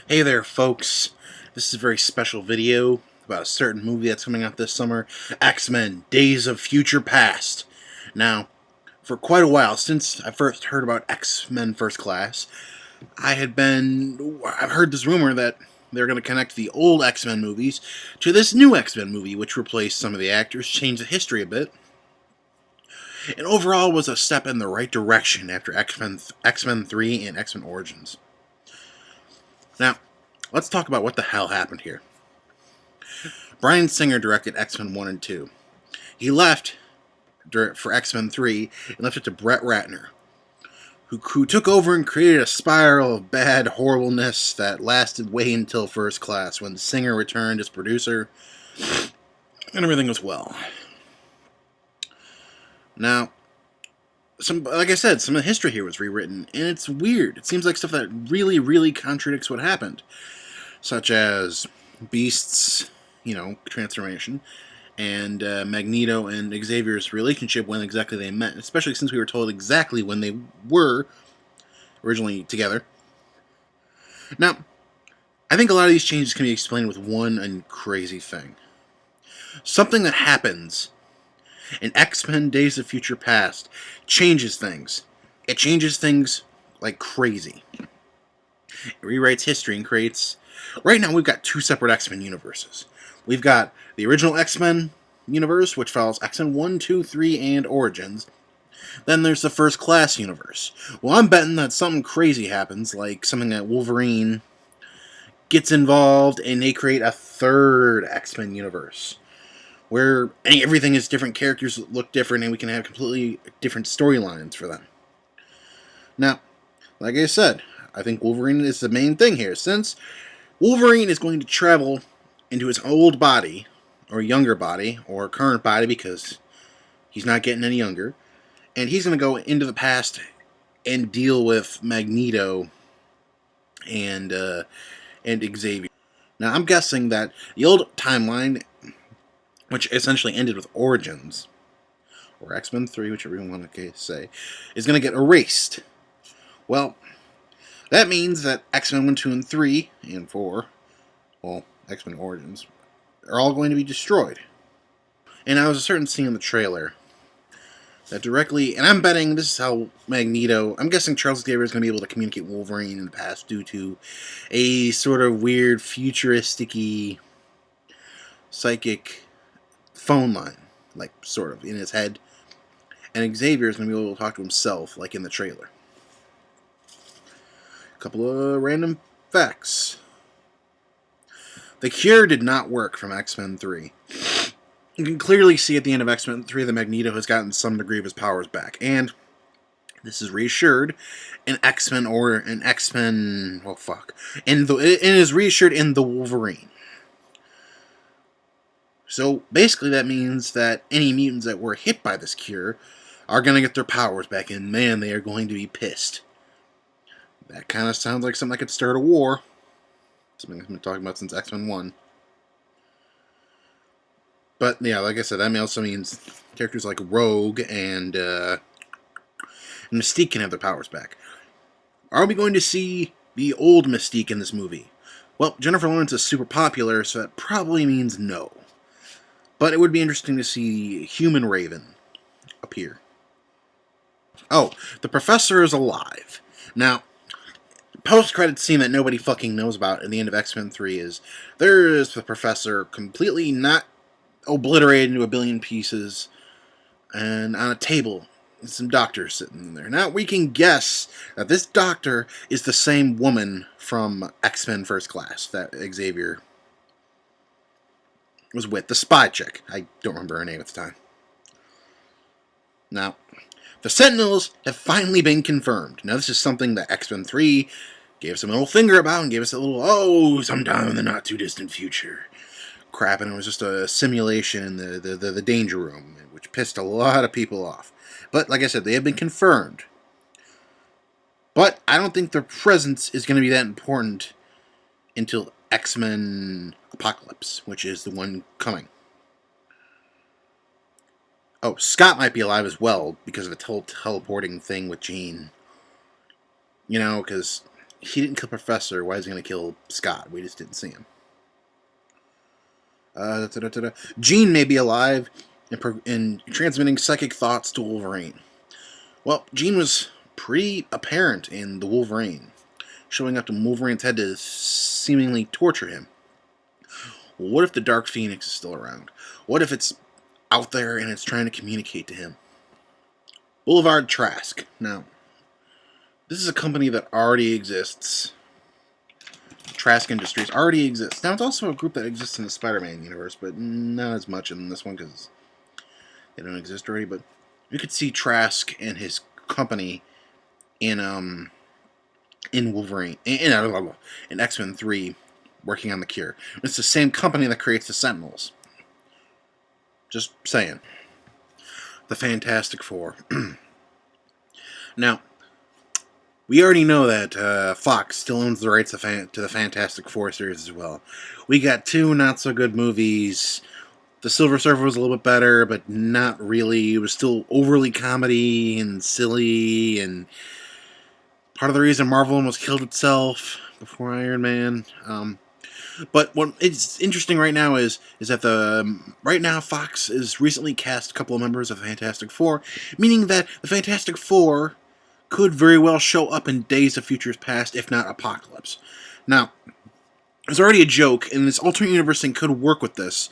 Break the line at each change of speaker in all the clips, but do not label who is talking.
Hey there, folks. This is a very special video about a certain movie that's coming out this summer, X-Men Days of Future Past. Now, for quite a while, since I first heard about X-Men First Class, I've heard this rumor that they're going to connect the old X-Men movies to this new X-Men movie, which replaced some of the actors, changed the history a bit, and overall was a step in the right direction after X-Men 3 and X-Men Origins. Now, let's talk about what the hell happened here. Bryan Singer directed X-Men 1 and 2. He left for X-Men 3 and left it to Brett Ratner, who took over and created a spiral of bad horribleness that lasted way until First Class, when Singer returned as producer and everything was well. Now, like I said, some of the history here was rewritten, and it's weird. It seems like stuff that really, really contradicts what happened, such as Beast's, transformation, and Magneto and Xavier's relationship when exactly they met, especially since we were told exactly when they were originally together. Now, I think a lot of these changes can be explained with one crazy thing. Something that happens in X-Men Days of Future Past changes things. It changes things like crazy. It rewrites history and creates... Right now, we've got two separate X-Men universes. We've got the original X-Men universe, which follows X-Men 1, 2, 3, and Origins. Then there's the First Class universe. Well, I'm betting that something crazy happens, like something that Wolverine gets involved, and they create a third X-Men universe, where everything is different, characters look different, and we can have completely different storylines for them. Now, like I said, I think Wolverine is the main thing here, since Wolverine is going to travel into his old body, or younger body, or current body, because he's not getting any younger, and he's going to go into the past and deal with Magneto and Xavier. Now, I'm guessing that the old timeline, which essentially ended with Origins, or X-Men 3, whichever you want to say, is going to get erased. Well, that means that X-Men 1, 2, and 3, and 4, well, X-Men Origins, are all going to be destroyed. And I was a certain scene in the trailer that directly, and I'm betting this is how Magneto, I'm guessing Charles Xavier is going to be able to communicate Wolverine in the past due to a sort of weird, futuristic-y, psychic phone line, like, sort of, in his head. And Xavier is going to be able to talk to himself, like in the trailer. A couple of random facts. The cure did not work from X-Men 3. You can clearly see at the end of X-Men 3 that Magneto has gotten some degree of his powers back. And this is reassured in X-Men it is reassured in the Wolverine. So basically that means that any mutants that were hit by this cure are going to get their powers back, and man, they are going to be pissed. That kind of sounds like something that could start a war. Something I've been talking about since X-Men 1. But, yeah, like I said, that also means characters like Rogue and Mystique can have their powers back. Are we going to see the old Mystique in this movie? Well, Jennifer Lawrence is super popular, so that probably means no. But it would be interesting to see Human Raven appear. Oh, the Professor is alive. Now, post-credit scene that nobody fucking knows about in the end of X-Men 3 is there's the Professor completely not obliterated into a billion pieces and on a table and some doctors sitting in there. Now we can guess that this doctor is the same woman from X-Men First Class that Xavier was with, the spy chick. I don't remember her name at the time. Now, the Sentinels have finally been confirmed. Now, this is something that X-Men 3 gave us a middle finger about and gave us a little, sometime in the not-too-distant future crap, and it was just a simulation in the Danger Room, which pissed a lot of people off. But, like I said, they have been confirmed. But I don't think their presence is going to be that important until X-Men Apocalypse, which is the one coming. Oh, Scott might be alive as well because of the whole teleporting thing with Jean. Because he didn't kill Professor, why is he going to kill Scott? We just didn't see him. Jean may be alive and transmitting psychic thoughts to Wolverine. Well, Jean was pretty apparent in the Wolverine, showing up to Wolverine's head to seemingly torture him. What if the Dark Phoenix is still around? What if it's out there and it's trying to communicate to him? Boulevard Trask. Now, this is a company that already exists. Trask Industries already exists. Now, it's also a group that exists in the Spider-Man universe, but not as much in this one because they don't exist already. But you could see Trask and his company in Wolverine, in X-Men 3, working on the cure. It's the same company that creates the Sentinels. Just saying. The Fantastic Four. Now, we already know that Fox still owns the rights to the Fantastic Four series as well. We got 2 not-so-good movies. The Silver Surfer was a little bit better, but not really. It was still overly comedy and silly, and part of the reason Marvel almost killed itself before Iron Man. But what is interesting right now is that right now Fox has recently cast a couple of members of the Fantastic Four, meaning that the Fantastic Four could very well show up in Days of Futures Past, if not Apocalypse. Now, there's already a joke, and this alternate universe thing could work with this.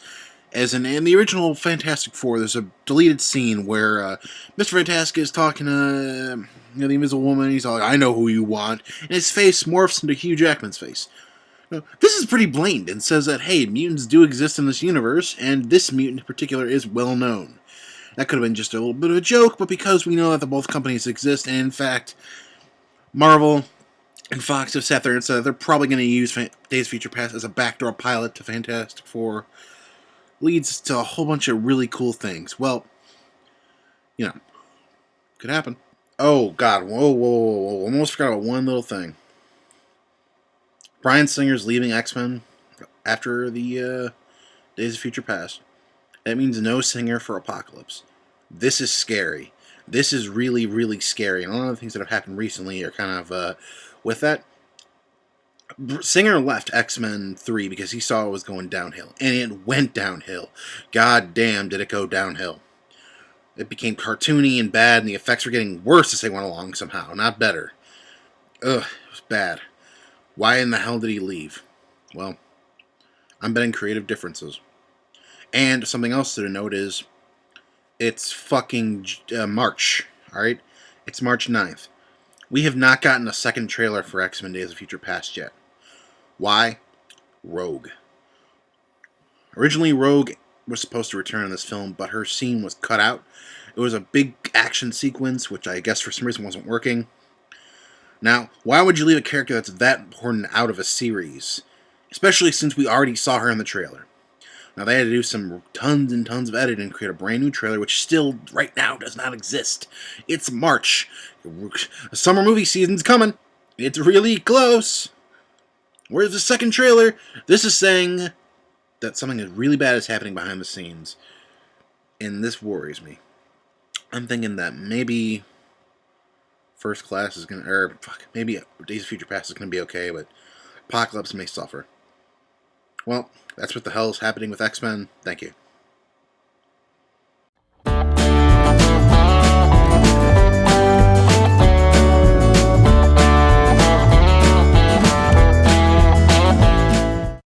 As in the original Fantastic Four, there's a deleted scene where Mr. Fantastic is talking to the Invisible Woman. He's all like, "I know who you want," and his face morphs into Hugh Jackman's face. Now, this is pretty blatant and says that, hey, mutants do exist in this universe, and this mutant in particular is well known. That could have been just a little bit of a joke, but because we know that both companies exist, and in fact, Marvel and Fox have sat there and said they're probably going to use Days of Future Past as a backdoor pilot to Fantastic Four, leads to a whole bunch of really cool things. Well, could happen. Oh, God. Whoa. Almost forgot about one little thing. Bryan Singer's leaving X-Men after the Days of Future Past. That means no Singer for Apocalypse. This is scary. This is really, really scary. And a lot of the things that have happened recently are kind of with that. Singer left X-Men 3 because he saw it was going downhill. And it went downhill. God damn, did it go downhill. It became cartoony and bad, and the effects were getting worse as they went along somehow, not better. Ugh, it was bad. Why in the hell did he leave? Well, I'm betting creative differences. And something else to note is, it's fucking March, alright? It's March 9th. We have not gotten a second trailer for X-Men Days of Future Past yet. Why? Rogue. Originally, Rogue was supposed to return in this film, but her scene was cut out. It was a big action sequence, which I guess for some reason wasn't working. Now, why would you leave a character that's that important out of a series? Especially since we already saw her in the trailer. Now, they had to do some tons and tons of editing and create a brand new trailer, which still, right now, does not exist. It's March. The summer movie season's coming. It's really close. Where's the second trailer? This is saying that something really bad is happening behind the scenes. And this worries me. I'm thinking that maybe First Class is maybe Days of Future Past is going to be okay, but Apocalypse may suffer. Well, that's what the hell is happening with X-Men. Thank you.